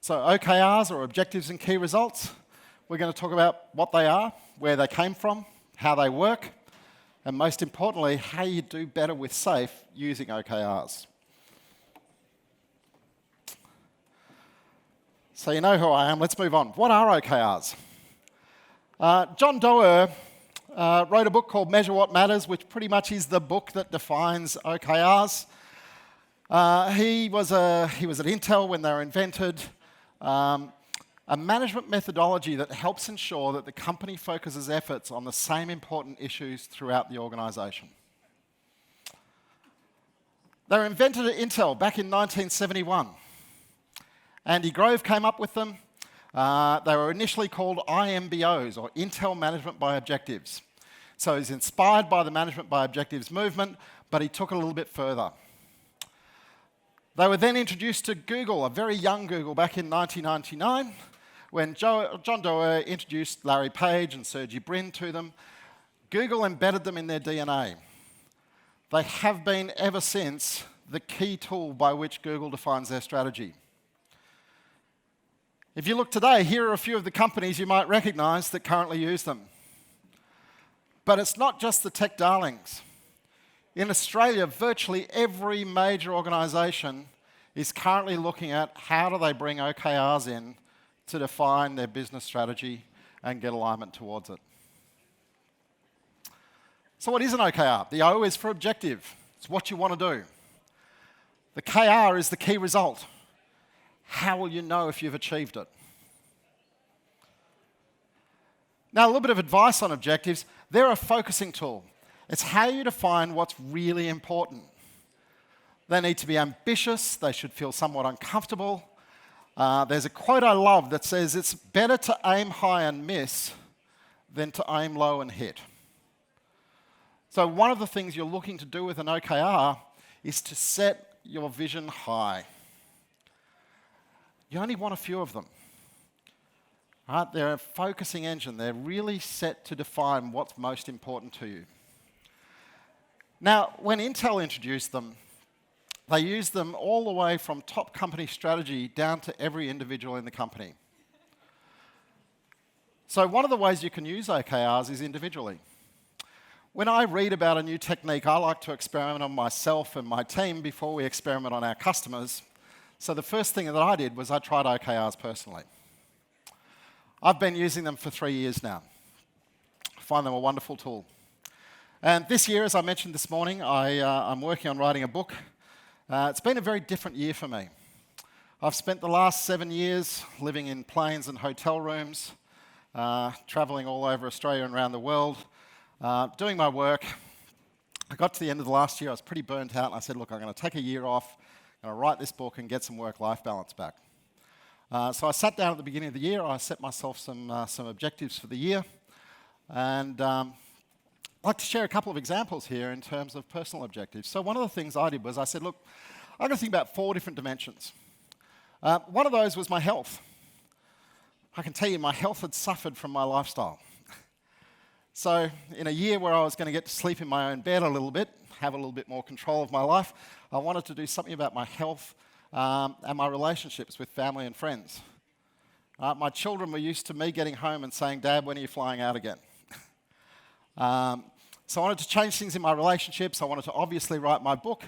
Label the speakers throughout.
Speaker 1: So OKRs, or objectives and key results, we're going to talk about what they are, where they came from, how they work, and most importantly, how you do better with SAFe using OKRs. So you know who I am, let's move on. What are OKRs? John Doerr wrote a book called Measure What Matters, which pretty much is the book that defines OKRs. He was at Intel when they were invented. A management methodology that helps ensure that the company focuses efforts on the same important issues throughout the organisation. They were invented at Intel back in 1971. Andy Grove came up with them. They were initially called IMBOs, or Intel Management by Objectives. So he's inspired by the Management by Objectives movement, but he took it a little bit further. They were then introduced to Google, a very young Google, back in 1999, when John Doerr introduced Larry Page and Sergey Brin to them. Google embedded them in their DNA. They have been, ever since, the key tool by which Google defines their strategy. If you look today, here are a few of the companies you might recognise that currently use them. But it's not just the tech darlings. In Australia, virtually every major organisation is currently looking at how do they bring OKRs in to define their business strategy and get alignment towards it. So what is an OKR? The O is for objective. It's what you want to do. The KR is the key result. How will you know if you've achieved it? Now, a little bit of advice on objectives. They're a focusing tool. It's how you define what's really important. They need to be ambitious. They should feel somewhat uncomfortable. There's a quote I love that says, it's better to aim high and miss than to aim low and hit. So one of the things you're looking to do with an OKR is to set your vision high. You only want a few of them. Right? They're a focusing engine. They're really set to define what's most important to you. Now, when Intel introduced them, they used them all the way from top company strategy down to every individual in the company. So one of the ways you can use OKRs is individually. When I read about a new technique, I like to experiment on myself and my team before we experiment on our customers. So the first thing that I did was I tried OKRs personally. I've been using them for 3 years now. I find them a wonderful tool. And this year, as I mentioned this morning, I'm working on writing a book. It's been a very different year for me. I've spent the last 7 years living in planes and hotel rooms, travelling all over Australia and around the world, doing my work. I got to the end of the last year, I was pretty burnt out, and I said, look, I'm going to take a year off, I'm going to write this book and get some work-life balance back. So I sat down at the beginning of the year, I set myself some objectives for the year, and I'd like to share a couple of examples here in terms of personal objectives. So one of the things I did was I said, look, I'm going to think about 4 different dimensions. One of those was my health. I can tell you my health had suffered from my lifestyle. So in a year where I was going to get to sleep in my own bed a little bit, have a little bit more control of my life, I wanted to do something about my health and my relationships with family and friends. My children were used to me getting home and saying, Dad, when are you flying out again? So I wanted to change things in my relationships. I wanted to obviously write my book,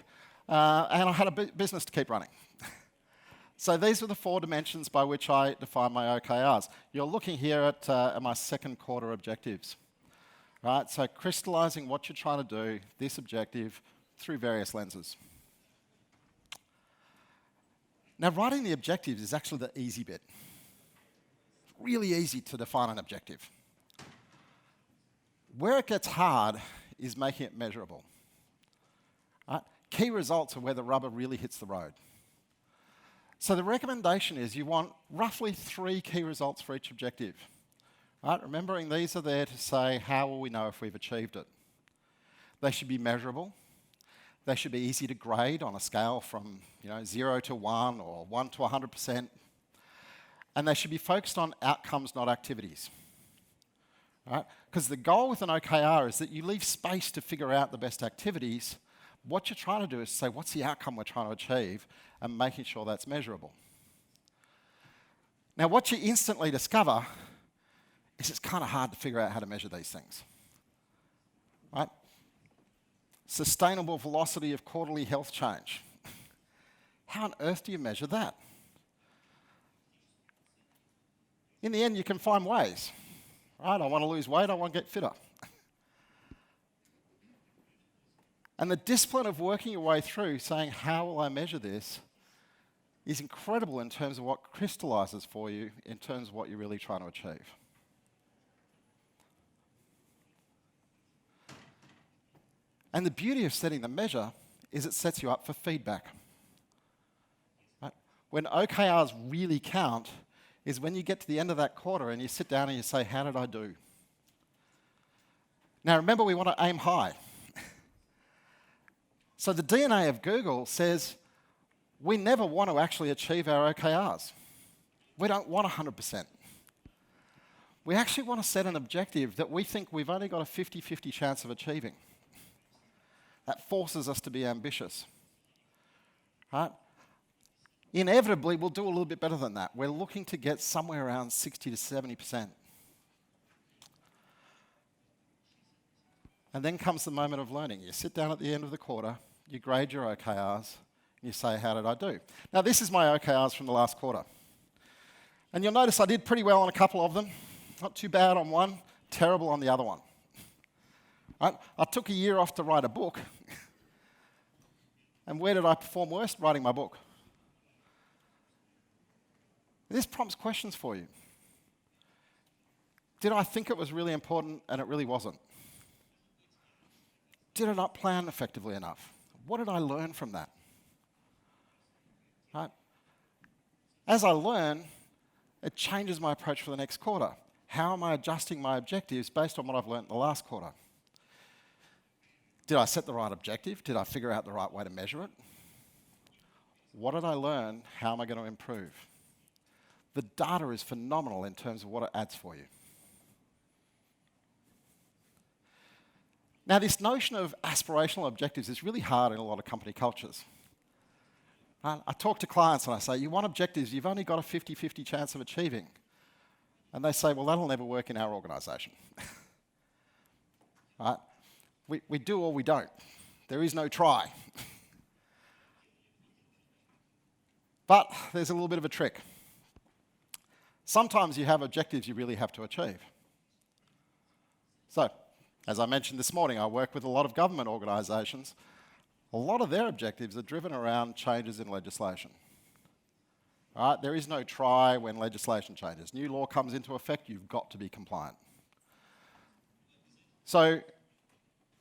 Speaker 1: and I had a business to keep running. So these are the 4 dimensions by which I define my OKRs. You're looking here at my second quarter objectives. Right? So crystallizing what you're trying to do, this objective, through various lenses. Now, writing the objectives is actually the easy bit. It's really easy to define an objective. Where it gets hard is making it measurable. Right? Key results are where the rubber really hits the road. So the recommendation is you want roughly 3 key results for each objective. Right? Remembering these are there to say, how will we know if we've achieved it? They should be measurable. They should be easy to grade on a scale from 0 to 1 or 1 to 100%. And they should be focused on outcomes, not activities. Right? Because the goal with an OKR is that you leave space to figure out the best activities. What you're trying to do is say, what's the outcome we're trying to achieve, and making sure that's measurable. Now, what you instantly discover is it's kind of hard to figure out how to measure these things. Right? Sustainable velocity of quarterly health change. How on earth do you measure that? In the end, you can find ways. Right? I want to lose weight, I want to get fitter. And the discipline of working your way through, saying, how will I measure this, is incredible in terms of what crystallizes for you, in terms of what you're really trying to achieve. And the beauty of setting the measure is it sets you up for feedback. Right? When OKRs really count is when you get to the end of that quarter and you sit down and you say, how did I do? Now remember, we want to aim high. So the DNA of Google says we never want to actually achieve our OKRs. We don't want 100%. We actually want to set an objective that we think we've only got a 50-50 chance of achieving. That forces us to be ambitious. Right? Inevitably, we'll do a little bit better than that. We're looking to get somewhere around 60 to 70%. And then comes the moment of learning. You sit down at the end of the quarter, you grade your OKRs, and you say, how did I do? Now, this is my OKRs from the last quarter. And you'll notice I did pretty well on a couple of them. Not too bad on one, terrible on the other one. Right? I took a year off to write a book. And where did I perform worst? Writing my book. This prompts questions for you. Did I think it was really important and it really wasn't? Did I not plan effectively enough? What did I learn from that? Right? As I learn, it changes my approach for the next quarter. How am I adjusting my objectives based on what I've learned in the last quarter? Did I set the right objective? Did I figure out the right way to measure it? What did I learn? How am I going to improve? The data is phenomenal in terms of what it adds for you. Now, this notion of aspirational objectives is really hard in a lot of company cultures. I talk to clients and I say, you want objectives you've only got a 50-50 chance of achieving. And they say, well, that'll never work in our organisation. Right? We do or we don't. There is no try. But there's a little bit of a trick. Sometimes you have objectives you really have to achieve. So, as I mentioned this morning, I work with a lot of government organisations. A lot of their objectives are driven around changes in legislation. Right? There is no try when legislation changes. New law comes into effect, you've got to be compliant. So,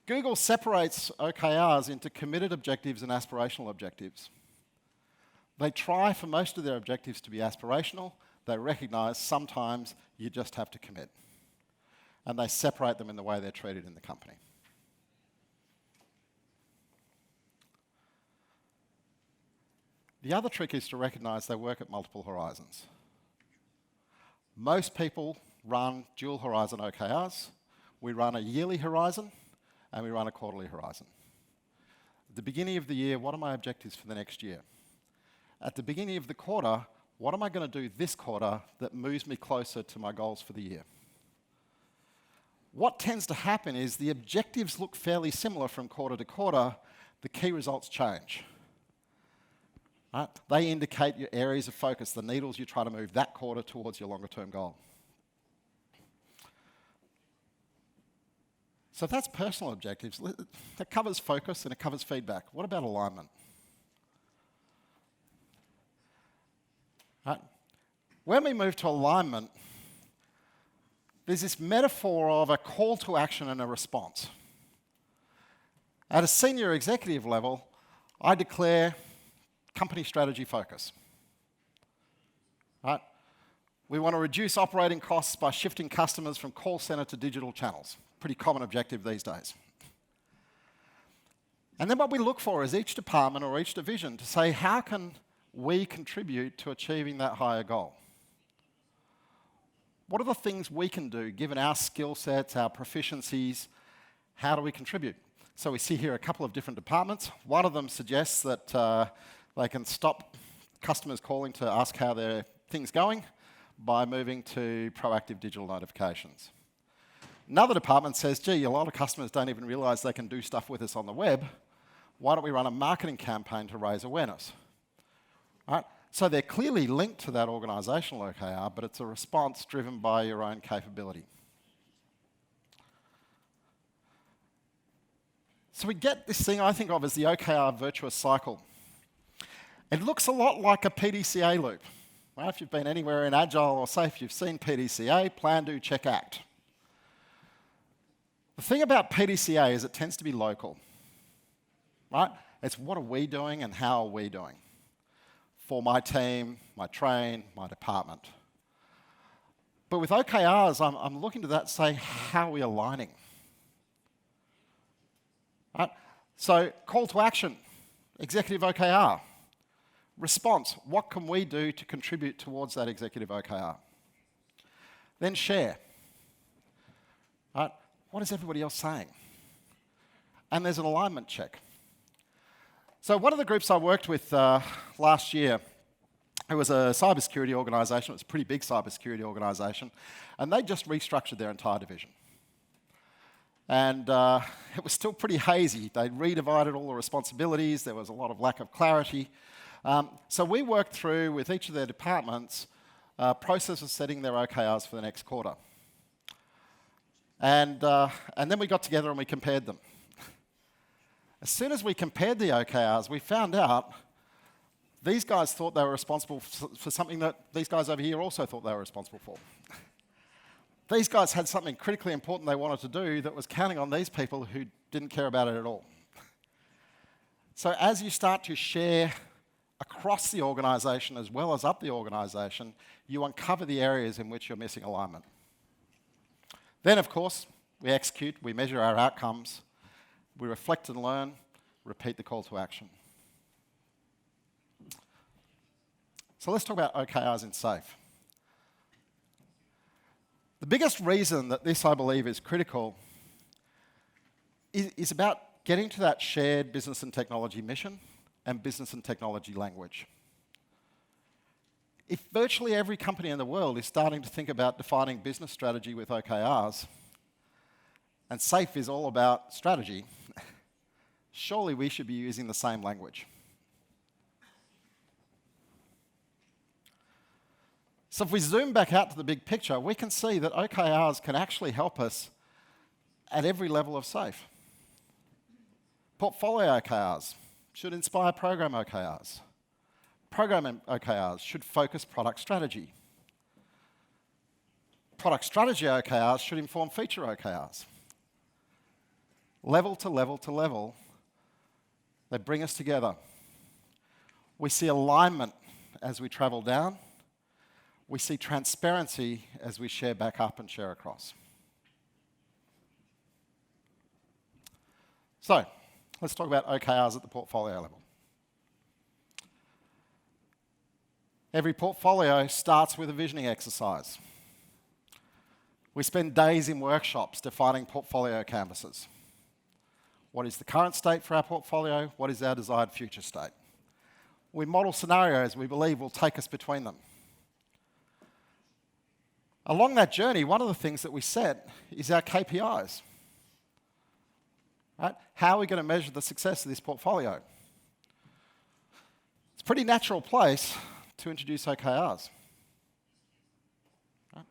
Speaker 1: Google separates OKRs into committed objectives and aspirational objectives. They try for most of their objectives to be aspirational. They recognise sometimes you just have to commit. And they separate them in the way they're treated in the company. The other trick is to recognise they work at multiple horizons. Most people run dual horizon OKRs. We run a yearly horizon and we run a quarterly horizon. At the beginning of the year, what are my objectives for the next year? At the beginning of the quarter, what am I going to do this quarter that moves me closer to my goals for the year? What tends to happen is the objectives look fairly similar from quarter to quarter, the key results change. Right? They indicate your areas of focus, the needles you try to move that quarter towards your longer term goal. So that's personal objectives. That covers focus and it covers feedback. What about alignment? Right? When we move to alignment, there's this metaphor of a call to action and a response. At a senior executive level, I declare company strategy focus. Right? We want to reduce operating costs by shifting customers from call center to digital channels. Pretty common objective these days. And then what we look for is each department or each division to say, how can we contribute to achieving that higher goal? What are the things we can do, given our skill sets, our proficiencies? How do we contribute? So we see here a couple of different departments. One of them suggests that they can stop customers calling to ask how their thing's going by moving to proactive digital notifications. Another department says, gee, a lot of customers don't even realize they can do stuff with us on the web. Why don't we run a marketing campaign to raise awareness? All right? So they're clearly linked to that organisational OKR, but it's a response driven by your own capability. So we get this thing I think of as the OKR virtuous cycle. It looks a lot like a PDCA loop. Right? If you've been anywhere in Agile or SAFe, you've seen PDCA, plan, do, check, act. The thing about PDCA is it tends to be local. Right? It's what are we doing and how are we doing for my team, my train, my department. But with OKRs, I'm looking to that and say, how are we aligning? Right? So call to action, executive OKR. Response, what can we do to contribute towards that executive OKR? Then share. Right? What is everybody else saying? And there's an alignment check. So one of the groups I worked with last year, it was a cybersecurity organisation. It was a pretty big cybersecurity organisation. And they just restructured their entire division. And it was still pretty hazy. They'd redivided all the responsibilities. There was a lot of lack of clarity. So we worked through, with each of their departments, a process of setting their OKRs for the next quarter. And then we got together and we compared them. As soon as we compared the OKRs, we found out these guys thought they were responsible for something that these guys over here also thought they were responsible for. These guys had something critically important they wanted to do that was counting on these people who didn't care about it at all. So as you start to share across the organisation as well as up the organisation, you uncover the areas in which you're missing alignment. Then, of course, we execute, we measure our outcomes, we reflect and learn, repeat the call to action. So let's talk about OKRs in SAFe. The biggest reason that this, I believe, is critical is about getting to that shared business and technology mission and business and technology language. If virtually every company in the world is starting to think about defining business strategy with OKRs, and SAFe is all about strategy, surely we should be using the same language. So if we zoom back out to the big picture, we can see that OKRs can actually help us at every level of SAFe. Portfolio OKRs should inspire program OKRs. Program OKRs should focus product strategy. Product strategy OKRs should inform feature OKRs. Level to level to level, they bring us together. We see alignment as we travel down. We see transparency as we share back up and share across. So, let's talk about OKRs at the portfolio level. Every portfolio starts with a visioning exercise. We spend days in workshops defining portfolio canvases. What is the current state for our portfolio? What is our desired future state? We model scenarios we believe will take us between them. Along that journey, one of the things that we set is our KPIs. Right? How are we going to measure the success of this portfolio? It's a pretty natural place to introduce OKRs. Right?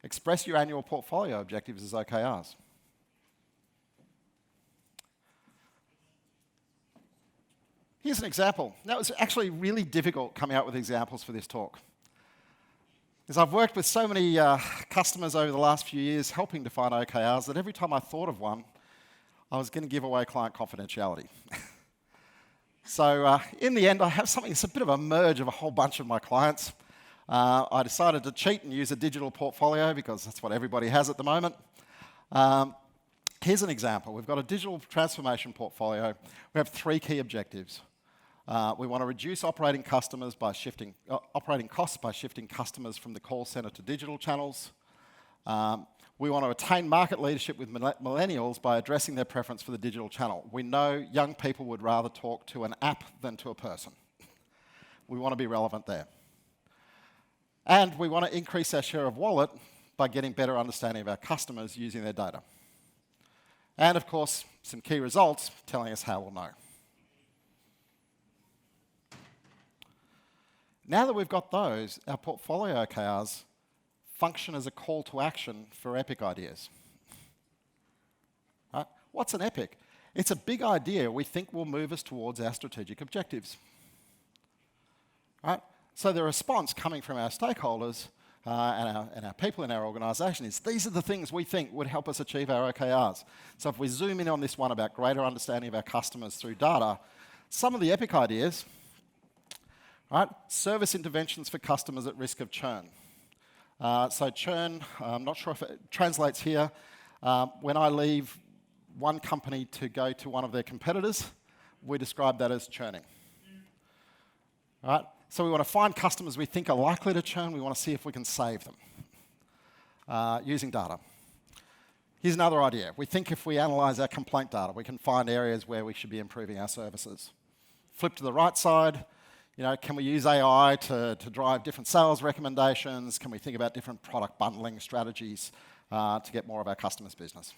Speaker 1: Express your annual portfolio objectives as OKRs. Here's an example. Now, it was actually really difficult coming up with examples for this talk. Because I've worked with so many customers over the last few years helping define OKRs that every time I thought of one, I was going to give away client confidentiality. So in the end, I have something that's a bit of a merge of a whole bunch of my clients. I decided to cheat and use a digital portfolio because that's what everybody has at the moment. Here's an example. We've got a digital transformation portfolio. We have 3 key objectives. We want to reduce operating costs by shifting customers from the call center to digital channels. We want to attain market leadership with millennials by addressing their preference for the digital channel. We know young people would rather talk to an app than to a person. We want to be relevant there. And we want to increase our share of wallet by getting better understanding of our customers using their data. And of course, some key results telling us how we'll know. Now that we've got those, our portfolio OKRs function as a call to action for epic ideas. Right? What's an epic? It's a big idea we think will move us towards our strategic objectives. Right? So the response coming from our stakeholders and our people in our organisation is, these are the things we think would help us achieve our OKRs. So if we zoom in on this one about greater understanding of our customers through data, some of the epic ideas, right? Service interventions for customers at risk of churn. So churn, I'm not sure if it translates here. When I leave one company to go to one of their competitors, we describe that as churning. Right? So we want to find customers we think are likely to churn. We want to see if we can save them using data. Here's another idea. We think if we analyse our complaint data, we can find areas where we should be improving our services. Flip to the right side. Can we use AI to drive different sales recommendations? Can we think about different product bundling strategies to get more of our customers' business?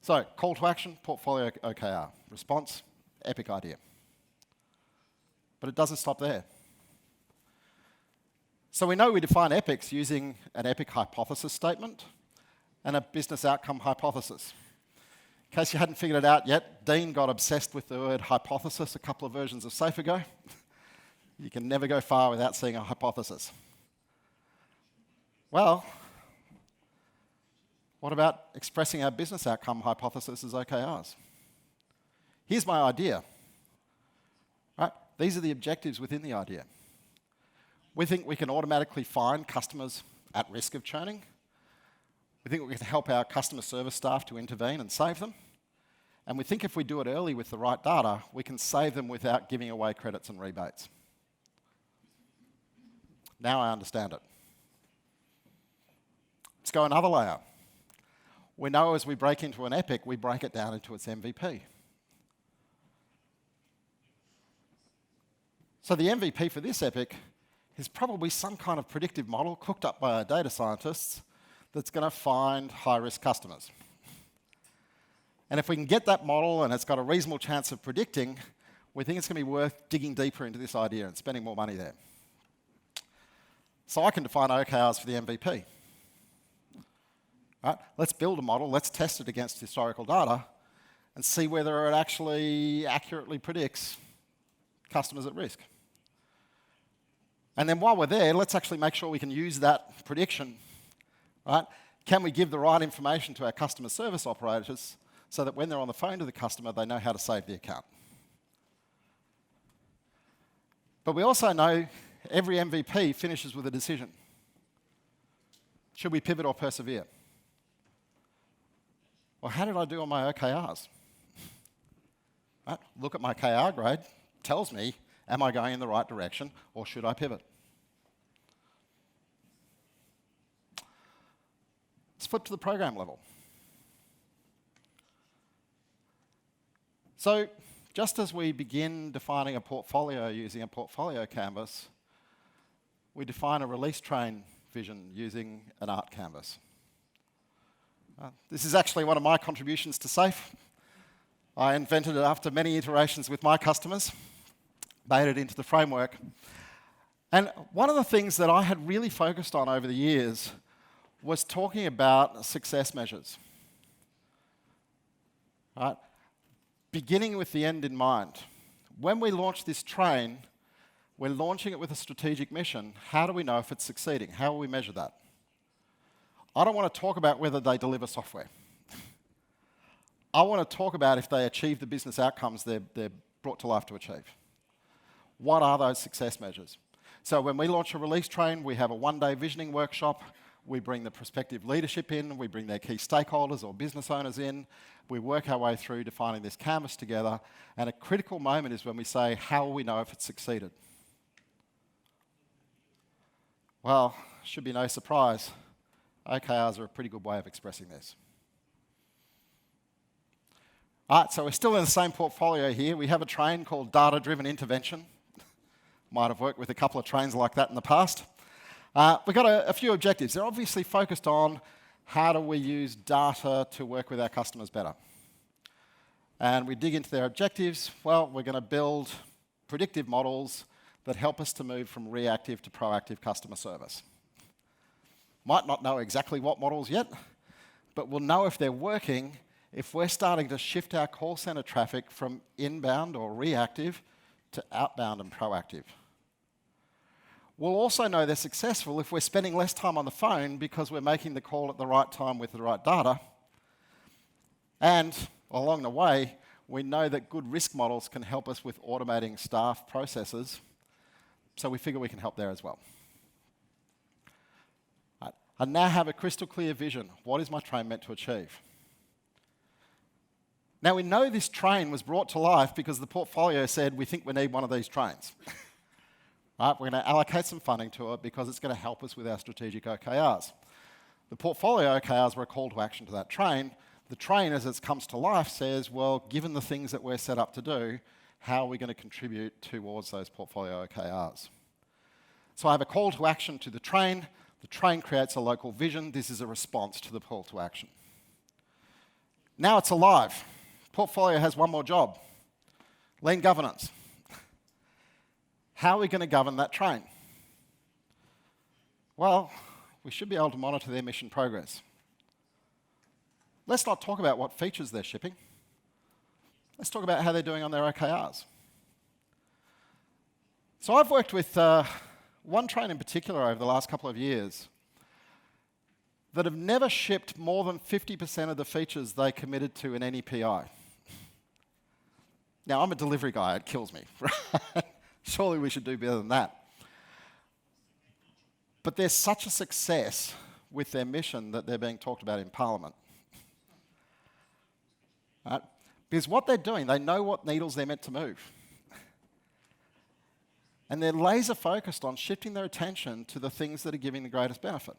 Speaker 1: So, call to action, portfolio OKR. Response, epic idea. But it doesn't stop there. So we know we define epics using an epic hypothesis statement and a business outcome hypothesis. In case you hadn't figured it out yet, Dean got obsessed with the word hypothesis a couple of versions of SAFe ago. You can never go far without seeing a hypothesis. Well, what about expressing our business outcome hypothesis as OKRs? Here's my idea. Right? These are the objectives within the idea. We think we can automatically find customers at risk of churning. We think we can help our customer service staff to intervene and save them. And we think if we do it early with the right data, we can save them without giving away credits and rebates. Now I understand it. Let's go another layer. We know as we break into an epic, we break it down into its MVP. So the MVP for this epic is probably some kind of predictive model cooked up by our data scientists that's going to find high-risk customers. And if we can get that model and it's got a reasonable chance of predicting, we think it's going to be worth digging deeper into this idea and spending more money there. So I can define OKRs for the MVP. Right? Let's build a model, let's test it against historical data and see whether it actually accurately predicts customers at risk. And then while we're there, let's actually make sure we can use that prediction. Right? Can we give the right information to our customer service operators so that when they're on the phone to the customer, they know how to save the account? But we also know every MVP finishes with a decision. Should we pivot or persevere? Well, how did I do on my OKRs? Right? Look at my KR grade, tells me, am I going in the right direction or should I pivot? Let's flip to the program level. So just as we begin defining a portfolio using a portfolio canvas, we define a release train vision using an art canvas. This is actually one of my contributions to SAFe. I invented it after many iterations with my customers, made it into the framework. And one of the things that I had really focused on over the years was talking about success measures. Right? Beginning with the end in mind. When we launch this train, we're launching it with a strategic mission. How do we know if it's succeeding? How will we measure that? I don't want to talk about whether they deliver software. I want to talk about if they achieve the business outcomes they're brought to life to achieve. What are those success measures? So when we launch a release train, we have a one-day visioning workshop. We bring the prospective leadership in. We bring their key stakeholders or business owners in. We work our way through defining this canvas together. And a critical moment is when we say, how will we know if it's succeeded? Well, should be no surprise. OKRs are a pretty good way of expressing this. All right, so we're still in the same portfolio here. We have a train called Data-Driven Intervention. Might have worked with a couple of trains like that in the past. We've got a few objectives. They're obviously focused on how do we use data to work with our customers better. And we dig into their objectives. Well, we're going to build predictive models that help us to move from reactive to proactive customer service. Might not know exactly what models yet, but we'll know if they're working if we're starting to shift our call center traffic from inbound or reactive to outbound and proactive. We'll also know they're successful if we're spending less time on the phone because we're making the call at the right time with the right data. And along the way, we know that good risk models can help us with automating staff processes, so we figure we can help there as well. I now have a crystal clear vision. What is my train meant to achieve? Now, we know this train was brought to life because the portfolio said we think we need one of these trains. Right, we're going to allocate some funding to it because it's going to help us with our strategic OKRs. The portfolio OKRs were a call to action to that train. The train, as it comes to life, says, well, given the things that we're set up to do, how are we going to contribute towards those portfolio OKRs? So I have a call to action to the train. The train creates a local vision. This is a response to the call to action. Now it's alive. Portfolio has one more job. Lean governance. How are we going to govern that train? Well, we should be able to monitor their mission progress. Let's not talk about what features they're shipping. Let's talk about how they're doing on their OKRs. So I've worked with one train in particular over the last couple of years that have never shipped more than 50% of the features they committed to in any PI. Now, I'm a delivery guy. It kills me. Surely we should do better than that. But there's such a success with their mission that they're being talked about in Parliament. Right? Because what they're doing, they know what needles they're meant to move. And they're laser focused on shifting their attention to the things that are giving the greatest benefit.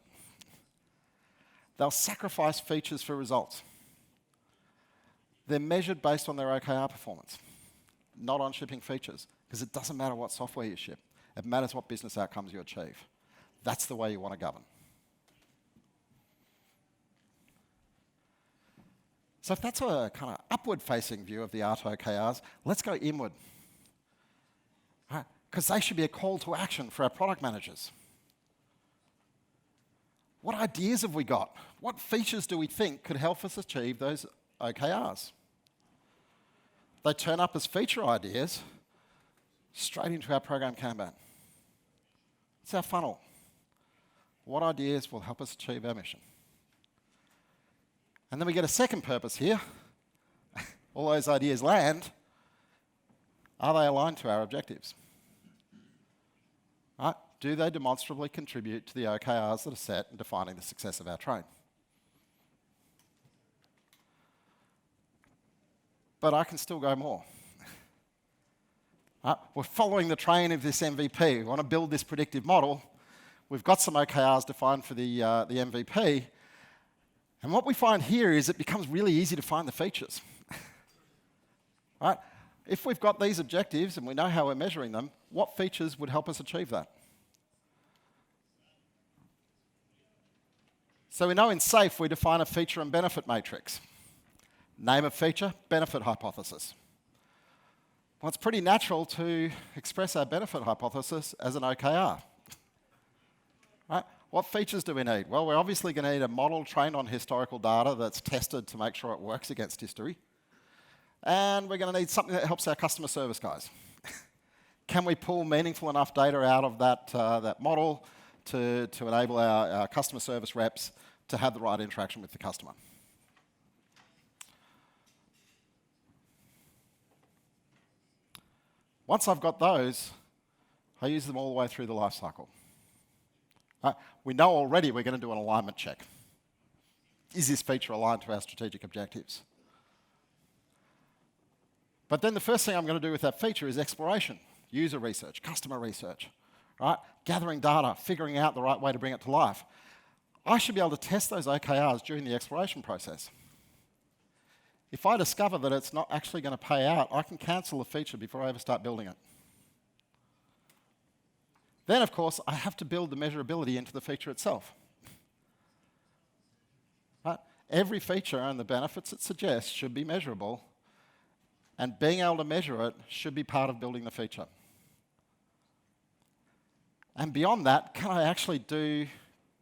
Speaker 1: They'll sacrifice features for results. They're measured based on their OKR performance, not on shipping features, because it doesn't matter what software you ship. It matters what business outcomes you achieve. That's the way you want to govern. So if that's a kind of upward-facing view of the art OKRs, let's go inward. Because they should be a call to action for our product managers. What ideas have we got? What features do we think could help us achieve those OKRs? They turn up as feature ideas straight into our program Kanban. It's our funnel. What ideas will help us achieve our mission? And then we get a second purpose here. All those ideas land. Are they aligned to our objectives? Right? Do they demonstrably contribute to the OKRs that are set in defining the success of our train? But I can still go more. We're following the train of this MVP. We want to build this predictive model. We've got some OKRs defined for the MVP. And what we find here is it becomes really easy to find the features. Right? If we've got these objectives and we know how we're measuring them, what features would help us achieve that? So we know in SAFE we define a feature and benefit matrix. Name of feature, benefit hypothesis. Well, it's pretty natural to express our benefit hypothesis as an OKR. Right? What features do we need? Well, we're obviously going to need a model trained on historical data that's tested to make sure it works against history. And we're going to need something that helps our customer service guys. Can we pull meaningful enough data out of that model to enable our customer service reps to have the right interaction with the customer? Once I've got those, I use them all the way through the life cycle. We know already we're going to do an alignment check. Is this feature aligned to our strategic objectives? But then the first thing I'm going to do with that feature is exploration, user research, customer research, right? Gathering data, figuring out the right way to bring it to life. I should be able to test those OKRs during the exploration process. If I discover that it's not actually going to pay out, I can cancel the feature before I ever start building it. Then, of course, I have to build the measurability into the feature itself. Right? Every feature and the benefits it suggests should be measurable, and being able to measure it should be part of building the feature. And beyond that, can I actually do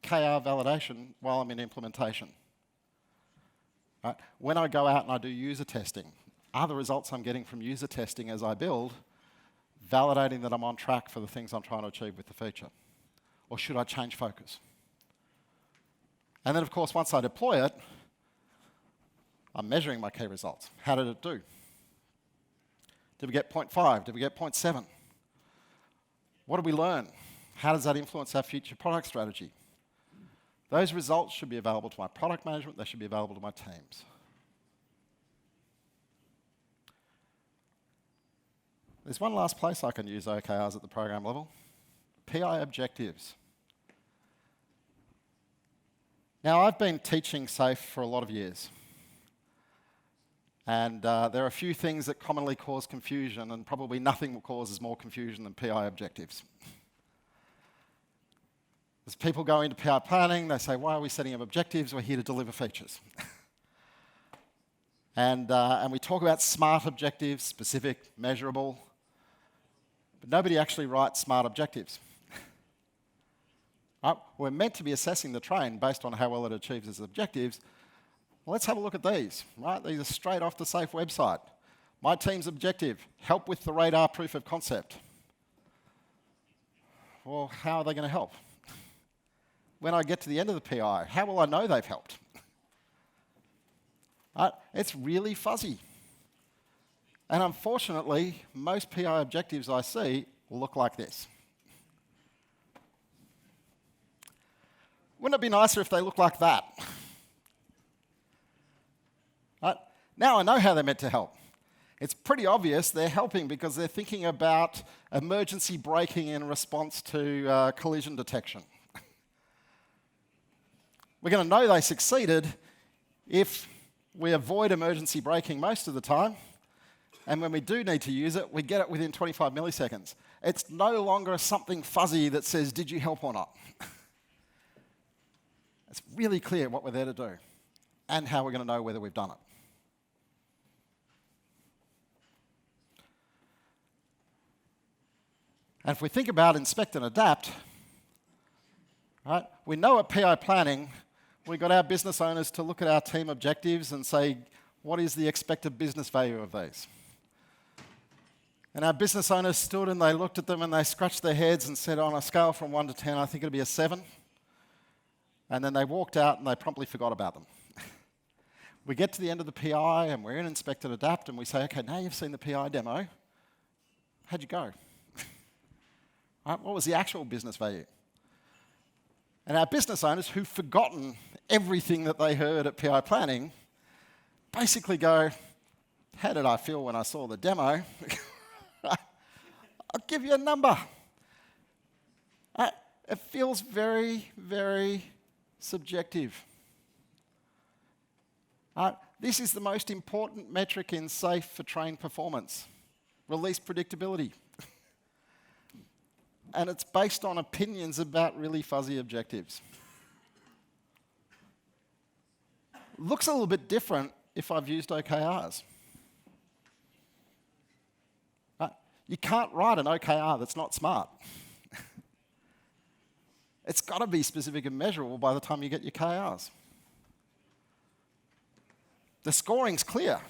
Speaker 1: KR validation while I'm in implementation? Right? When I go out and I do user testing, are the results I'm getting from user testing as I build validating that I'm on track for the things I'm trying to achieve with the feature? Or should I change focus? And then, of course, once I deploy it, I'm measuring my key results. How did it do? Did we get 0.5? Did we get 0.7? What did we learn? How does that influence our future product strategy? Those results should be available to my product management. They should be available to my teams. There's one last place I can use OKRs at the program level. PI objectives. Now, I've been teaching SAFe for a lot of years. And there are a few things that commonly cause confusion, and probably nothing causes more confusion than PI objectives. As people go into PI planning, they say, why are we setting up objectives? We're here to deliver features. And we talk about SMART objectives, specific, measurable, but nobody actually writes SMART objectives. Right? We're meant to be assessing the train based on how well it achieves its objectives. Well, let's have a look at these. Right? These are straight off the SAFe website. My team's objective, help with the radar proof of concept. Well, how are they going to help? When I get to the end of the PI, how will I know they've helped? Right? It's really fuzzy. And unfortunately, most PI objectives I see look like this. Wouldn't it be nicer if they looked like that? Right? Now I know how they're meant to help. It's pretty obvious they're helping because they're thinking about emergency braking in response to collision detection. We're going to know they succeeded if we avoid emergency braking most of the time, and when we do need to use it, we get it within 25 milliseconds. It's no longer something fuzzy that says, did you help or not? It's really clear what we're there to do and how we're going to know whether we've done it. And if we think about inspect and adapt, right, we know at PI planning, we got our business owners to look at our team objectives and say, what is the expected business value of these? And our business owners stood and they looked at them and they scratched their heads and said, on a scale from 1 to 10, I think it'll be a 7. And then they walked out and they promptly forgot about them. We get to the end of the PI and we're in inspect and adapt and we say, okay, now you've seen the PI demo. How'd you go? Right, what was the actual business value? And our business owners who've forgotten everything that they heard at PI planning basically go, how did I feel when I saw the demo? I'll give you a number. It feels very, very subjective. This is the most important metric in SAFe for train performance, release predictability. And it's based on opinions about really fuzzy objectives. Looks a little bit different if I've used OKRs. You can't write an OKR that's not smart. It's got to be specific and measurable by the time you get your KRs. The scoring's clear.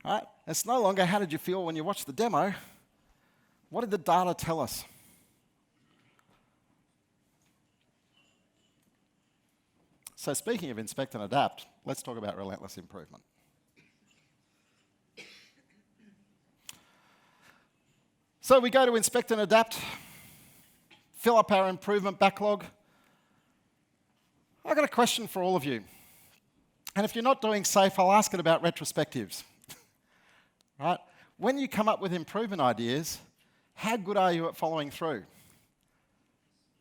Speaker 1: Right? It's no longer how did you feel when you watched the demo. What did the data tell us? So speaking of inspect and adapt, let's talk about relentless improvement. So we go to inspect and adapt, fill up our improvement backlog. I've got a question for all of you. And if you're not doing SAFe, I'll ask it about retrospectives. Right? When you come up with improvement ideas, how good are you at following through?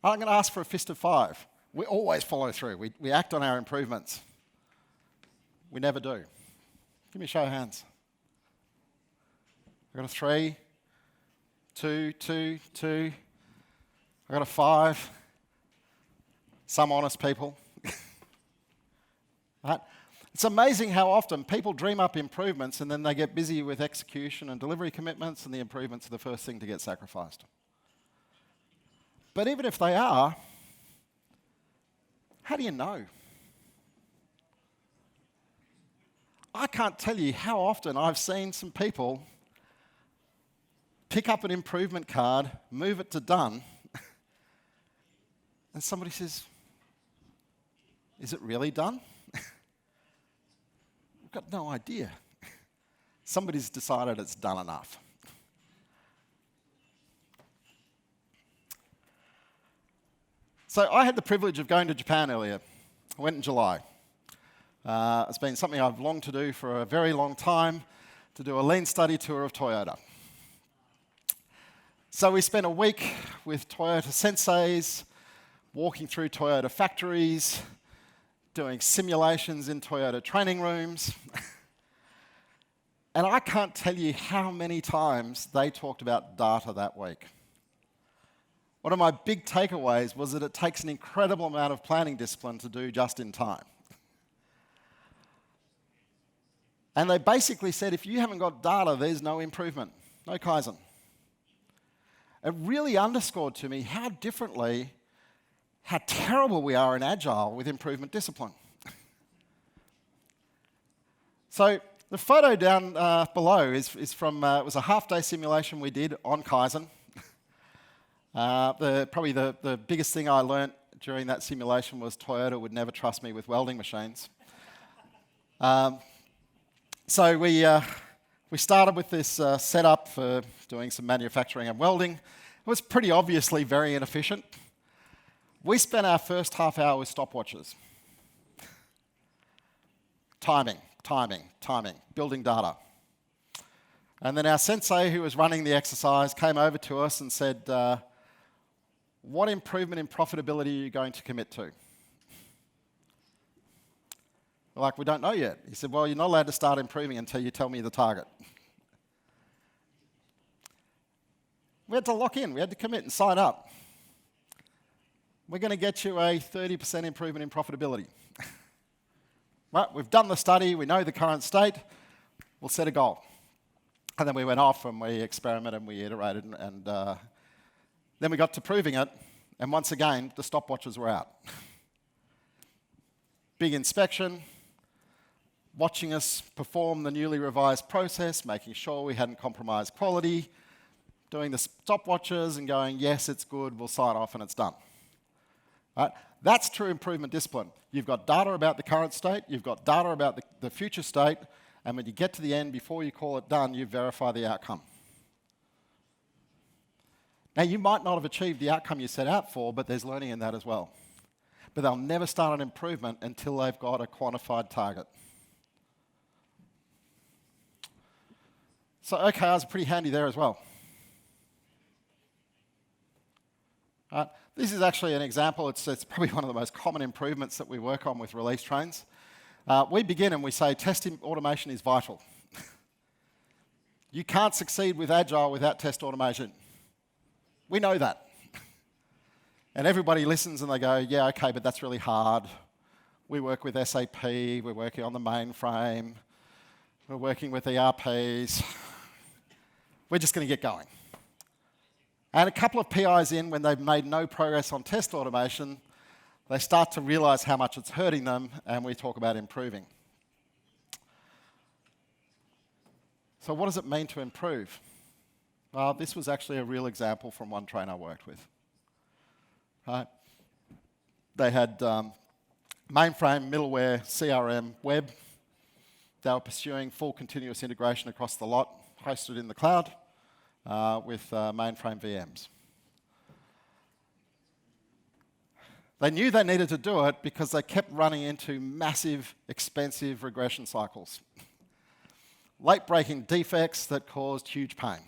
Speaker 1: I'm going to ask for a fist of 5. We always follow through. We act on our improvements. We never do. Give me a show of hands. I've got a 3, 2, 2, 2. I got a 5. Some honest people. Right? It's amazing how often people dream up improvements and then they get busy with execution and delivery commitments, and the improvements are the first thing to get sacrificed. But even if they are, how do you know? I can't tell you how often I've seen some people pick up an improvement card, move it to done, and somebody says, "Is it really done?" We've got no idea. Somebody's decided it's done enough. So I had the privilege of going to Japan earlier. I went in July. It's been something I've longed to do for a very long time, to do a lean study tour of Toyota. So we spent a week with Toyota senseis, walking through Toyota factories, doing simulations in Toyota training rooms. And I can't tell you how many times they talked about data that week. One of my big takeaways was that it takes an incredible amount of planning discipline to do just in time. And they basically said, if you haven't got data, there's no improvement, no Kaizen. It really underscored to me how terrible we are in Agile with improvement discipline. So the photo down below is from, it was a half-day simulation we did on Kaizen. Probably the biggest thing I learnt during that simulation was Toyota would never trust me with welding machines. So we started with this setup for doing some manufacturing and welding. It was pretty obviously very inefficient. We spent our first half hour with stopwatches. Timing, building data. And then our sensei, who was running the exercise, came over to us and said, "What improvement in profitability are you going to commit to?" We're like, "We don't know yet." He said, "Well, you're not allowed to start improving until you tell me the target." We had to lock in, we had to commit and sign up. We're going to get you a 30% improvement in profitability. Right, we've done the study, we know the current state, we'll set a goal. And then we went off and we experimented and we iterated, and then we got to proving it, and once again, the stopwatches were out. Big inspection, watching us perform the newly revised process, making sure we hadn't compromised quality, doing the stopwatches and going, "Yes, it's good, we'll sign off and it's done." Right? That's true improvement discipline. You've got data about the current state, you've got data about the future state, and when you get to the end, before you call it done, you verify the outcome. Now, you might not have achieved the outcome you set out for, but there's learning in that as well. But they'll never start an improvement until they've got a quantified target. So OKRs are pretty handy there as well. This is actually an example. It's probably one of the most common improvements that we work on with release trains. We begin and we say test automation is vital. You can't succeed with Agile without test automation. We know that. And everybody listens and they go, "Yeah, okay, but that's really hard. We work with SAP, we're working on the mainframe, we're working with ERPs. We're just going to get going." And a couple of PIs in, when they've made no progress on test automation, they start to realize how much it's hurting them, and we talk about improving. So what does it mean to improve? Well, this was actually a real example from one trainer I worked with. Right? They had mainframe, middleware, CRM, web. They were pursuing full continuous integration across the lot, hosted in the cloud with mainframe VMs. They knew they needed to do it because they kept running into massive, expensive regression cycles. Late-breaking defects that caused huge pain.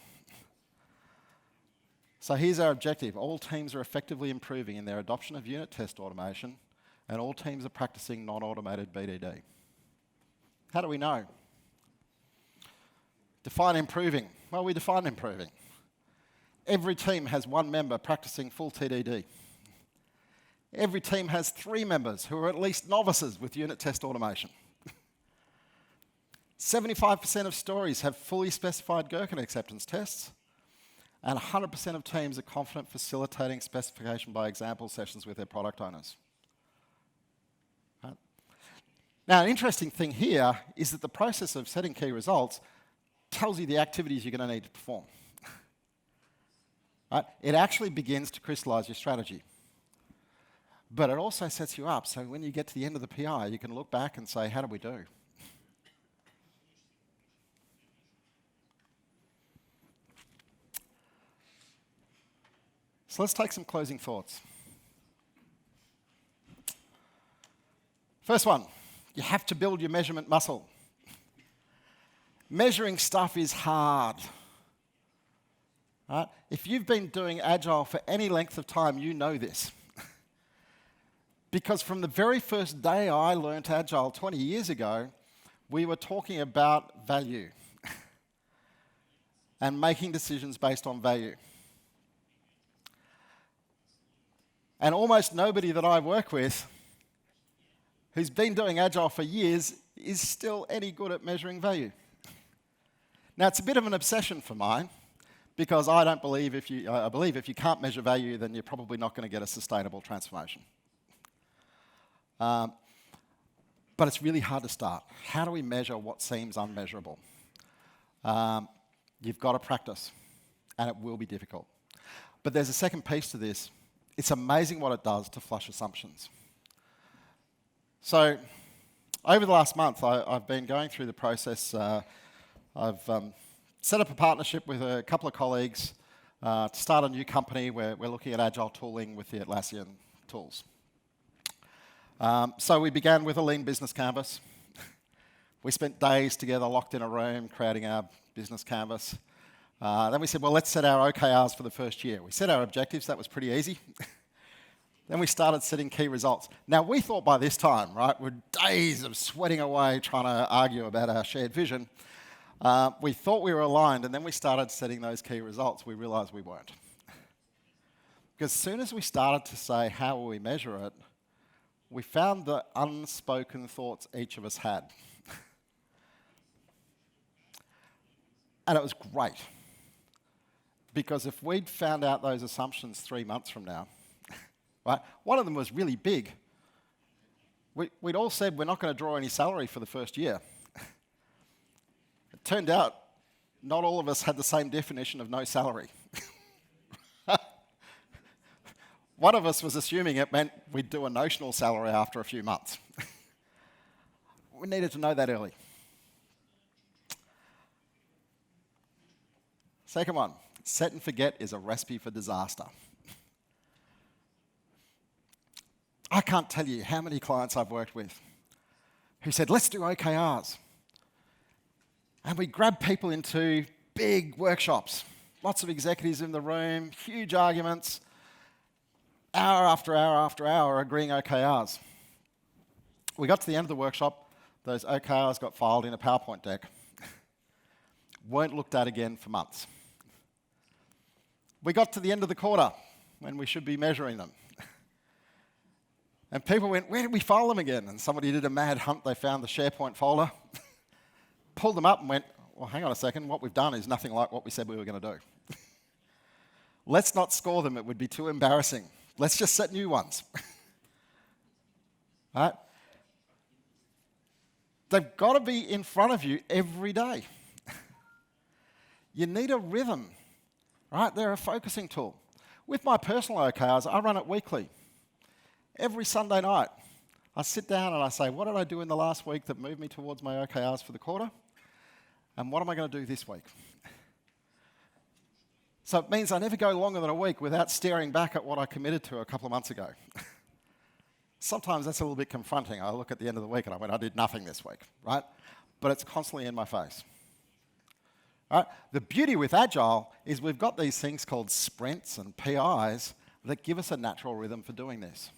Speaker 1: So here's our objective. All teams are effectively improving in their adoption of unit test automation, and all teams are practicing non-automated BDD. How do we know? Define improving. Well, we define improving. Every team has one member practicing full TDD. Every team has 3 members who are at least novices with unit test automation. 75% of stories have fully specified Gherkin acceptance tests, and 100% of teams are confident facilitating specification by example sessions with their product owners. Right? Now, an interesting thing here is that the process of setting key results tells you the activities you're going to need to perform. Right? It actually begins to crystallize your strategy. But it also sets you up so when you get to the end of the PI, you can look back and say, how did we do? So let's take some closing thoughts. First one, you have to build your measurement muscle. Measuring stuff is hard. Right? If you've been doing Agile for any length of time, you know this. Because from the very first day I learned Agile 20 years ago, we were talking about value and making decisions based on value. And almost nobody that I work with who's been doing Agile for years is still any good at measuring value. Now, it's a bit of an obsession for mine, because I believe if you can't measure value, then you're probably not going to get a sustainable transformation. But it's really hard to start. How do we measure what seems unmeasurable? You've got to practice, and it will be difficult. But there's a second piece to this. It's amazing what it does to flush assumptions. So, over the last month, I've been going through the process. I've set up a partnership with a couple of colleagues to start a new company where we're looking at Agile tooling with the Atlassian tools. So we began with a lean business canvas. We spent days together locked in a room creating our business canvas. Then we said, well, let's set our OKRs for the first year. We set our objectives. That was pretty easy. Then we started setting key results. Now, we thought by this time, right, with days of sweating away trying to argue about our shared vision, we thought we were aligned, and then we started setting those key results. We realized we weren't. Because as soon as we started to say, how will we measure it, we found the unspoken thoughts each of us had. And it was great. Because if we'd found out those assumptions 3 months from now, right, one of them was really big. We'd all said we're not going to draw any salary for the first year. It turned out not all of us had the same definition of no salary. One of us was assuming it meant we'd do a notional salary after a few months. We needed to know that early. Second one, set and forget is a recipe for disaster. I can't tell you how many clients I've worked with who said, let's do OKRs. And we grabbed people into big workshops, lots of executives in the room, huge arguments, hour after hour after hour agreeing OKRs. We got to the end of the workshop, those OKRs got filed in a PowerPoint deck, weren't looked at again for months. We got to the end of the quarter when we should be measuring them. And people went, where did we file them again? And somebody did a mad hunt, they found the SharePoint folder, pulled them up and went, well, hang on a second, what we've done is nothing like what we said we were going to do. Let's not score them, it would be too embarrassing. Let's just set new ones. Right? They've got to be in front of you every day. You need a rhythm. Right? They're a focusing tool. With my personal OKRs, I run it weekly. Every Sunday night, I sit down and I say, what did I do in the last week that moved me towards my OKRs for the quarter? And what am I going to do this week? So it means I never go longer than a week without staring back at what I committed to a couple of months ago. Sometimes that's a little bit confronting. I look at the end of the week and I went, I did nothing this week, right? But it's constantly in my face. Right? The beauty with Agile is we've got these things called sprints and PIs that give us a natural rhythm for doing this.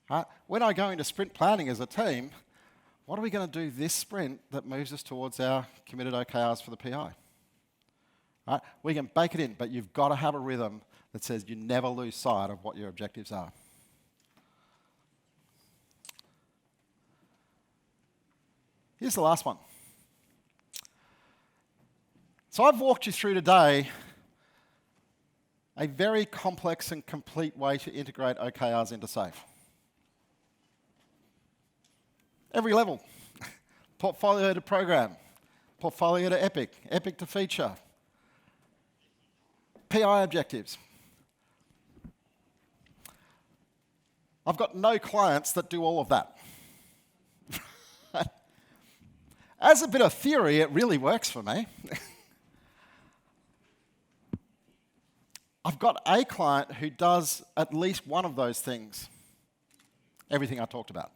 Speaker 1: Right? When I go into sprint planning as a team, what are we going to do this sprint that moves us towards our committed OKRs for the PI? Right? We can bake it in, but you've got to have a rhythm that says you never lose sight of what your objectives are. Here's the last one. So I've walked you through today a very complex and complete way to integrate OKRs into SAFe. Every level. Portfolio to program, portfolio to epic, epic to feature, PI objectives. I've got no clients that do all of that. As a bit of theory, it really works for me. I've got a client who does at least one of those things, everything I talked about.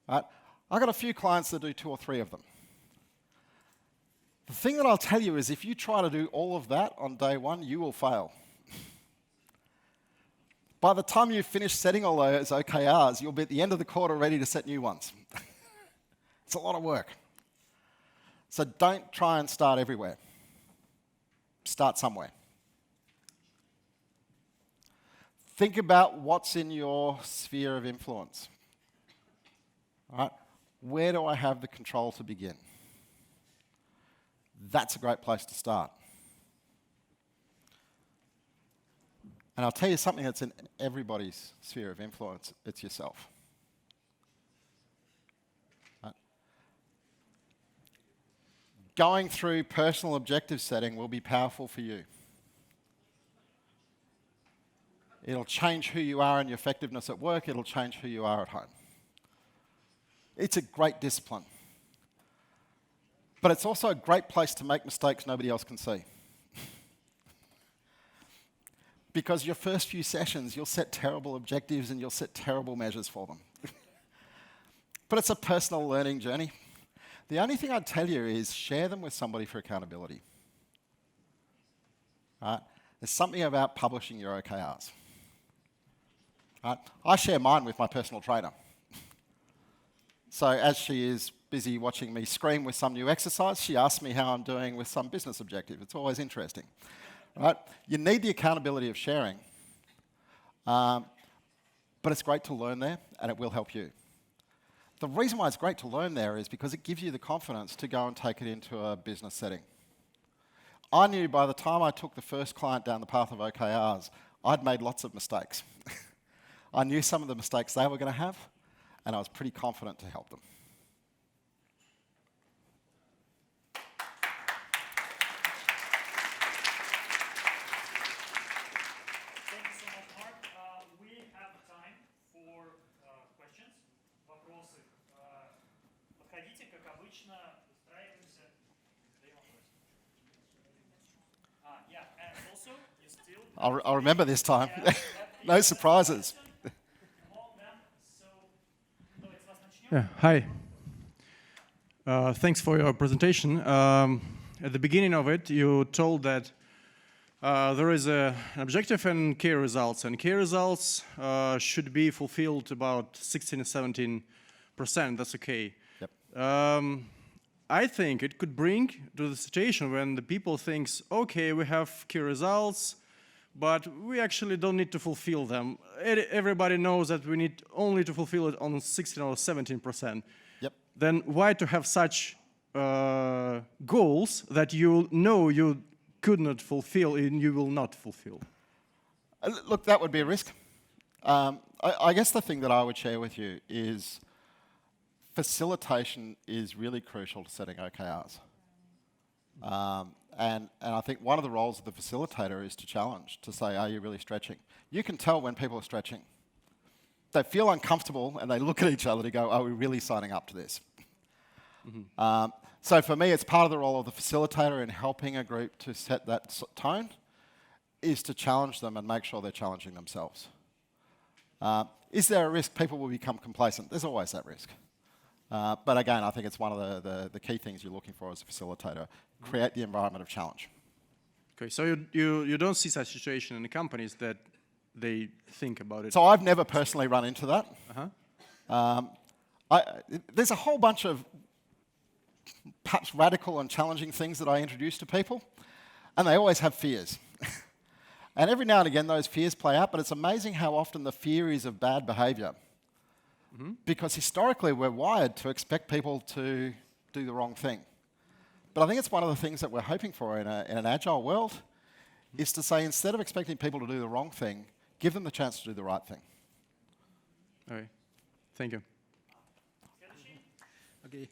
Speaker 1: Right? I've got a few clients that do 2 or 3 of them. The thing that I'll tell you is if you try to do all of that on day one, you will fail. By the time you finish setting all those OKRs, you'll be at the end of the quarter ready to set new ones. It's a lot of work. So don't try and start everywhere. Start somewhere. Think about what's in your sphere of influence. All right? Where do I have the control to begin? That's a great place to start. And I'll tell you something that's in everybody's sphere of influence. It's yourself. Right? Going through personal objective setting will be powerful for you. It'll change who you are and your effectiveness at work. It'll change who you are at home. It's a great discipline. But it's also a great place to make mistakes nobody else can see. Because your first few sessions, you'll set terrible objectives and you'll set terrible measures for them. But it's a personal learning journey. The only thing I'd tell you is share them with somebody for accountability. Right? There's something about publishing your OKRs. Right? I share mine with my personal trainer. So as she is busy watching me scream with some new exercise, she asks me how I'm doing with some business objective. It's always interesting. Right? You need the accountability of sharing, but it's great to learn there, and it will help you. The reason why it's great to learn there is because it gives you the confidence to go and take it into a business setting. I knew by the time I took the first client down the path of OKRs, I'd made lots of mistakes. I knew some of the mistakes they were going to have, and I was pretty confident to help them.
Speaker 2: Thank you so much, Mark. We have time for questions, вопросы. Подходите, как обычно, устраиваемся. Yeah, and also you still.
Speaker 1: I'll remember this time. No surprises.
Speaker 3: Yeah, hi. Thanks for your presentation. At the beginning of it, you told that there is an objective and key results, and key results should be fulfilled about 16 or 17%. That's okay.
Speaker 1: Yep.
Speaker 3: I think it could bring to the situation when the people thinks, okay, we have key results, but we actually don't need to fulfill them. Everybody knows that we need only to fulfill it on 16 or 17%.
Speaker 1: Yep.
Speaker 3: Then why to have such goals that you know you could not fulfill and you will not fulfill?
Speaker 1: Look, that would be a risk. I guess the thing that I would share with you is facilitation is really crucial to setting OKRs. And I think one of the roles of the facilitator is to challenge, to say, are you really stretching? You can tell when people are stretching. They feel uncomfortable and they look at each other to go, are we really signing up to this? Mm-hmm. So for me, it's part of the role of the facilitator in helping a group to set that tone, is to challenge them and make sure they're challenging themselves. Is there a risk people will become complacent? There's always that risk. But again, I think it's one of the key things you're looking for as a facilitator. Create the environment of challenge.
Speaker 3: Okay, so you don't see such situation in the companies that they think about it?
Speaker 1: So I've never personally run into that.
Speaker 3: Uh-huh.
Speaker 1: There's a whole bunch of perhaps radical and challenging things that I introduce to people. And they always have fears. And every now and again, those fears play out, but it's amazing how often the fear is of bad behavior. Because historically, we're wired to expect people to do the wrong thing. But I think it's one of the things that we're hoping for in an agile world, is to say, instead of expecting people to do the wrong thing, give them the chance to do the right thing.
Speaker 3: All right. Thank you.
Speaker 4: Okay,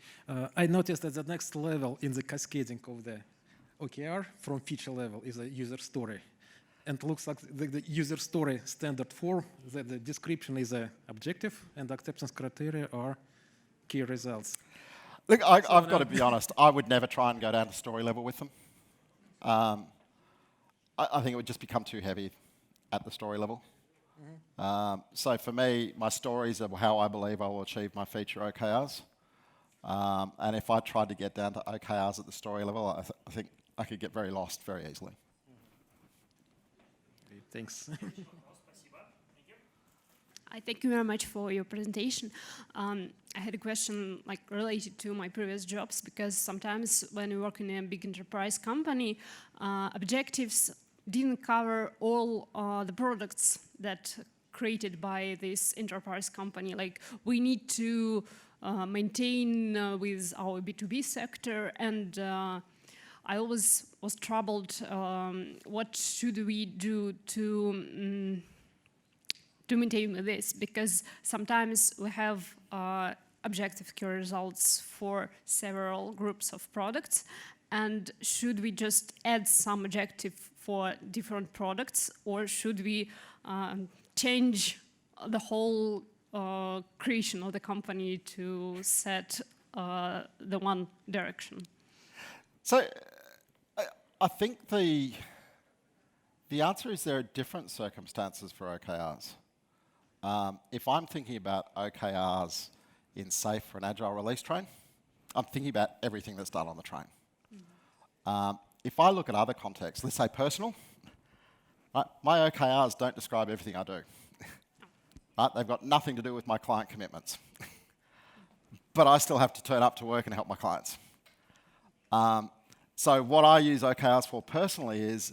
Speaker 4: I noticed that the next level in the cascading of the OKR from feature level is a user story. And looks like the user story standard form, that the description is an objective and acceptance criteria are key results.
Speaker 1: Look, I've got to be honest, I would never try and go down to story level with them. I think it would just become too heavy at the story level. So for me, my stories are how I believe I will achieve my feature OKRs. And if I tried to get down to OKRs at the story level, I think I could get very lost very easily.
Speaker 4: Okay, thanks.
Speaker 5: I thank you very much for your presentation. I had a question related to my previous jobs, because sometimes when you work in a big enterprise company, objectives didn't cover all the products that created by this enterprise company. Like, we need to maintain with our B2B sector, and I always was troubled. What should we do to maintain this? Because sometimes we have objective key results for several groups of products, and should we just add some objective for different products, or should we change the whole creation of the company to set the one direction?
Speaker 1: So I think the answer is there are different circumstances for OKRs. If I'm thinking about OKRs in SAFe for an agile release train, I'm thinking about everything that's done on the train. If I look at other contexts, let's say personal, right, my OKRs don't describe everything I do. Right, they've got nothing to do with my client commitments. But I still have to turn up to work and help my clients. So what I use OKRs for personally is,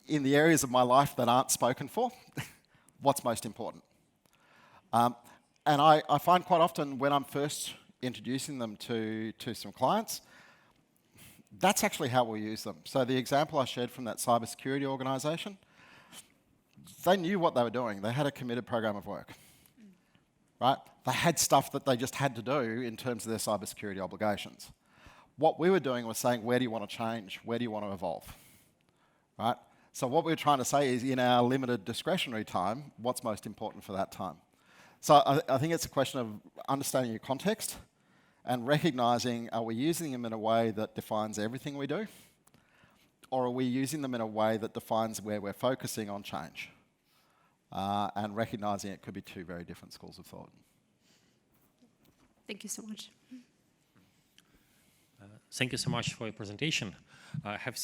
Speaker 1: in the areas of my life that aren't spoken for, what's most important. And I find quite often when I'm first introducing them to some clients, that's actually how we'll use them. So the example I shared from that cybersecurity organisation, they knew what they were doing. They had a committed program of work. Right? They had stuff that they just had to do in terms of their cybersecurity obligations. What we were doing was saying, where do you want to change? Where do you want to evolve? Right? So what we were trying to say is, in our limited discretionary time, what's most important for that time? So I think it's a question of understanding your context and recognising, are we using them in a way that defines everything we do? Or are we using them in a way that defines where we're focusing on change? And recognising it could be two very different schools of thought.
Speaker 5: Thank you so much.
Speaker 6: Thank you so much for your presentation. I have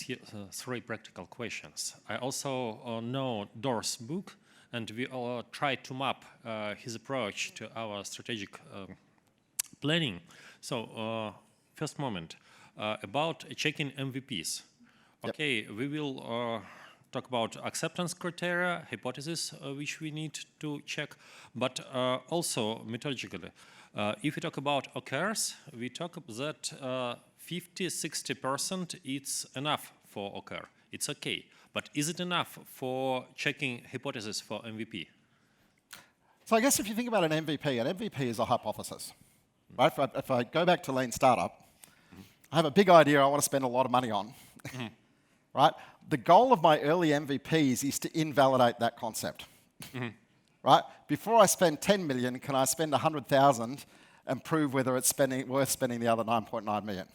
Speaker 6: three practical questions. I also know Dor's book, and we all tried to map his approach to our strategic planning. So, first moment, about checking MVPs. Okay, yep. We will talk about acceptance criteria, hypotheses which we need to check, but also methodologically. If we talk about OKRs, we talk that 50–60% it's enough for OKR. It's okay, but is it enough for checking hypothesis for MVP?
Speaker 1: So I guess if you think about an MVP is a hypothesis. Right? If I go back to lean startup, I have a big idea I want to spend a lot of money on. Right? The goal of my early MVPs is to invalidate that concept. Right? Before I spend 10 million, can I spend 100,000 and prove whether it's worth spending the other 9.9 million?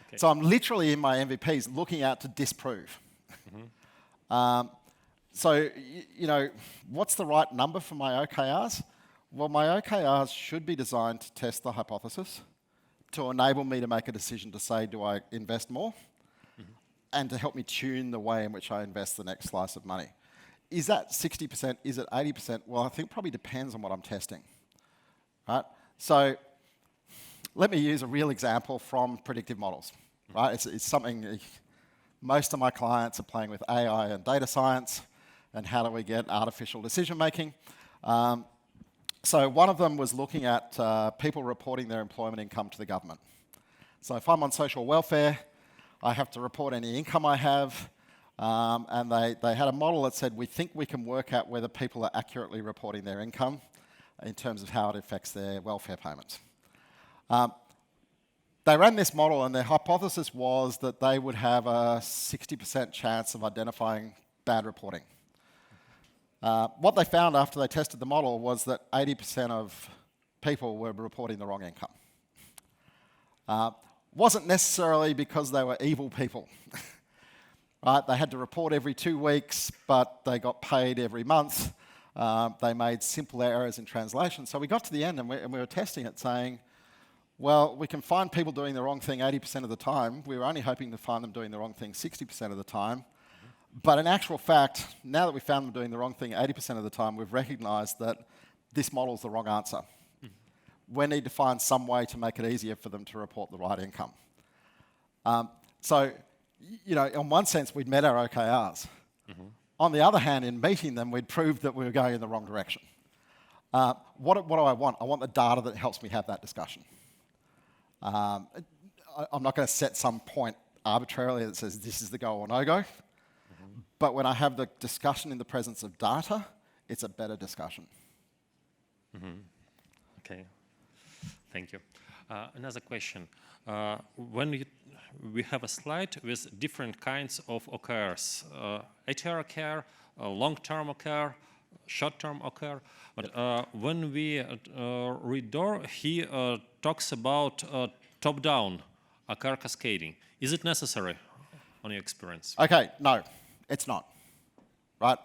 Speaker 1: Okay. So I'm literally in my MVPs looking out to disprove. So, you know, what's the right number for my OKRs? Well, my OKRs should be designed to test the hypothesis, to enable me to make a decision to say, do I invest more? And to help me tune the way in which I invest the next slice of money. Is that 60%? Is it 80%? Well, I think it probably depends on what I'm testing. Right? So let me use a real example from predictive models. Right? It's something most of my clients are playing with AI and data science, and how do we get artificial decision making. So one of them was looking at people reporting their employment income to the government. So if I'm on social welfare, I have to report any income I have, and they had a model that said, we think we can work out whether people are accurately reporting their income in terms of how it affects their welfare payments. They ran this model, and their hypothesis was that they would have a 60% chance of identifying bad reporting. What they found after they tested the model was that 80% of people were reporting the wrong income. Wasn't necessarily because they were evil people. Right? They had to report every 2 weeks, but they got paid every month. They made simple errors in translation. So we got to the end, and we were testing it, saying, well, we can find people doing the wrong thing 80% of the time. We were only hoping to find them doing the wrong thing 60% of the time. But in actual fact, now that we found them doing the wrong thing 80% of the time, we've recognized that this model's the wrong answer. We need to find some way to make it easier for them to report the right income. So, you know, in one sense, we'd met our OKRs. On the other hand, in meeting them, we'd proved that we were going in the wrong direction. What do I want? I want the data that helps me have that discussion. I'm not going to set some point arbitrarily that says this is the go or no-go. But when I have the discussion in the presence of data, it's a better discussion.
Speaker 6: Okay, thank you. Another question. When we have a slide with different kinds of OKRs, HR OKR, long-term OKR, short-term OKR, but when we read Dor, he talks about top-down OKR cascading. Is it necessary on your experience?
Speaker 1: Okay, no, it's not. Right?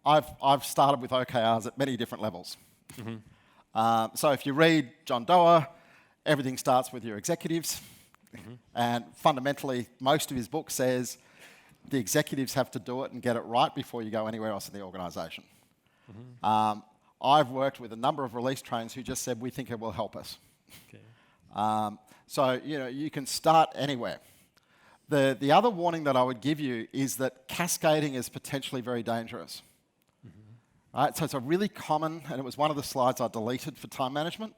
Speaker 1: I've started with OKRs at many different levels. So if you read John Doerr, everything starts with your executives. And fundamentally, most of his book says the executives have to do it and get it right before you go anywhere else in the organization. I've worked with a number of release trainers who just said, we think it will help us.
Speaker 6: Okay.
Speaker 1: So, you know, you can start anywhere. The other warning that I would give you is that cascading is potentially very dangerous. Right? So it's a really common, and it was one of the slides I deleted for time management.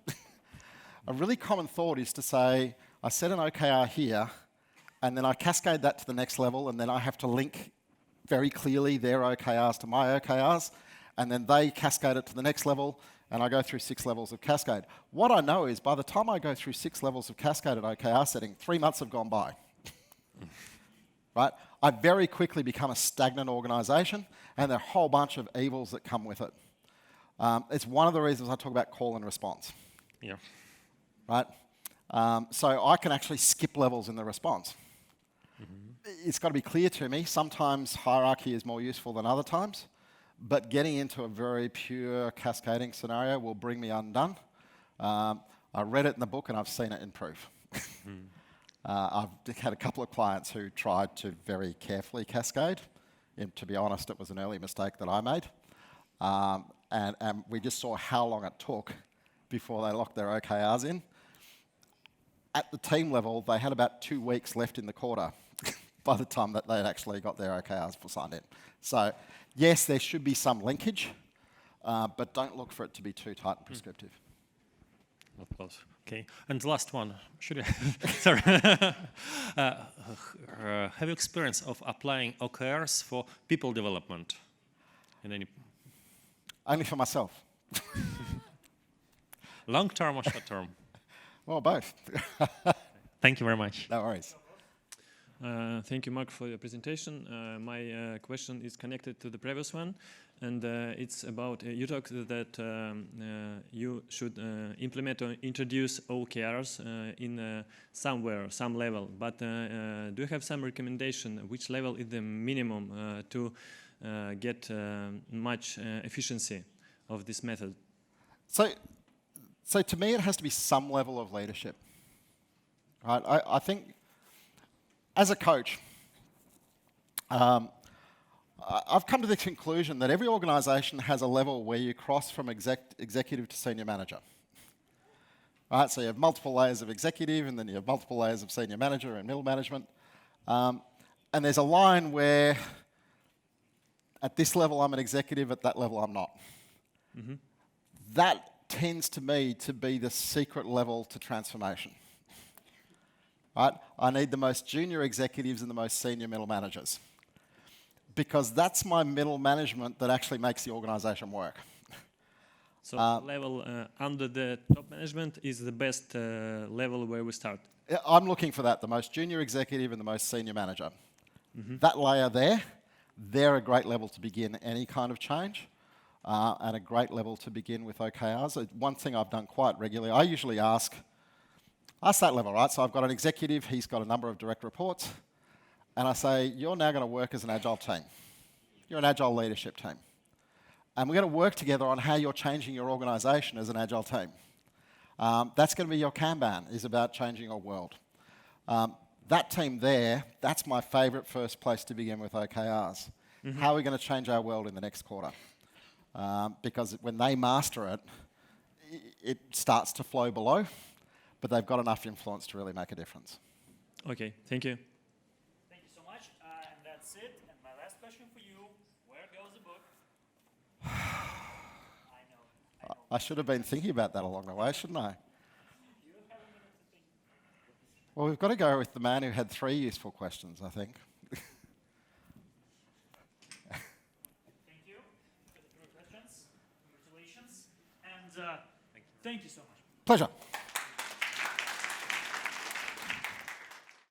Speaker 1: A really common thought is to say, I set an OKR here, and then I cascade that to the next level, and then I have to link very clearly their OKRs to my OKRs, and then they cascade it to the next level, and I go through 6 levels of cascade. What I know is by the time I go through 6 levels of cascaded OKR setting, 3 months have gone by. Right? I very quickly become a stagnant organization, and there are a whole bunch of evils that come with it. It's one of the reasons I talk about call and response.
Speaker 6: Yeah.
Speaker 1: Right? So I can actually skip levels in the response. It's got to be clear to me. Sometimes hierarchy is more useful than other times, but getting into a very pure cascading scenario will bring me undone. I read it in the book, and I've seen it improve. I've had a couple of clients who tried to very carefully cascade. And to be honest, it was an early mistake that I made. And we just saw how long it took before they locked their OKRs in. At the team level, they had about 2 weeks left in the quarter by the time that they had actually got their OKRs signed in. So yes, there should be some linkage, but don't look for it to be too tight and prescriptive.
Speaker 6: Of course. Okay. And the last one. Should I? Sorry. Have you experience of applying OKRs for people development in any?
Speaker 1: Only for myself.
Speaker 6: Long term or short term?
Speaker 1: Well, both.
Speaker 6: Thank you very much.
Speaker 1: No worries.
Speaker 7: Thank you, Mark, for your presentation. My question is connected to the previous one, and it's about you talked that you should implement or introduce OKRs in somewhere, some level. But do you have some recommendation? Which level is the minimum to get much efficiency of this method?
Speaker 1: So to me, it has to be some level of leadership. Right? I think as a coach, I've come to the conclusion that every organization has a level where you cross from executive to senior manager. Right? So you have multiple layers of executive, and then you have multiple layers of senior manager and middle management. And there's a line where at this level I'm an executive, at that level I'm not. That tends to me to be the secret level to transformation. Right? I need the most junior executives and the most senior middle managers. Because that's my middle management that actually makes the organization work.
Speaker 7: So level under the top management is the best level where we start.
Speaker 1: I'm looking for that, the most junior executive and the most senior manager. That layer there, they're a great level to begin any kind of change, and a great level to begin with OKRs. One thing I've done quite regularly, I usually ask that level, right? So I've got an executive, he's got a number of direct reports, and I say, you're now going to work as an agile team. You're an agile leadership team. And we're going to work together on how you're changing your organization as an agile team. That's going to be your Kanban, is about changing your world. That team there, that's my favorite first place to begin with OKRs. How are we going to change our world in the next quarter? Because when they master it, it starts to flow below, but they've got enough influence to really make a difference.
Speaker 7: Okay, thank you.
Speaker 2: Thank you so much. And that's it. And my last question for you, where goes the book? I know.
Speaker 1: I should have been thinking about that along the way, shouldn't I? Well, we've got to go with the man who had 3 useful questions, I think.
Speaker 2: Thank you for the 3 questions. Congratulations. And thank you so much.
Speaker 1: Pleasure.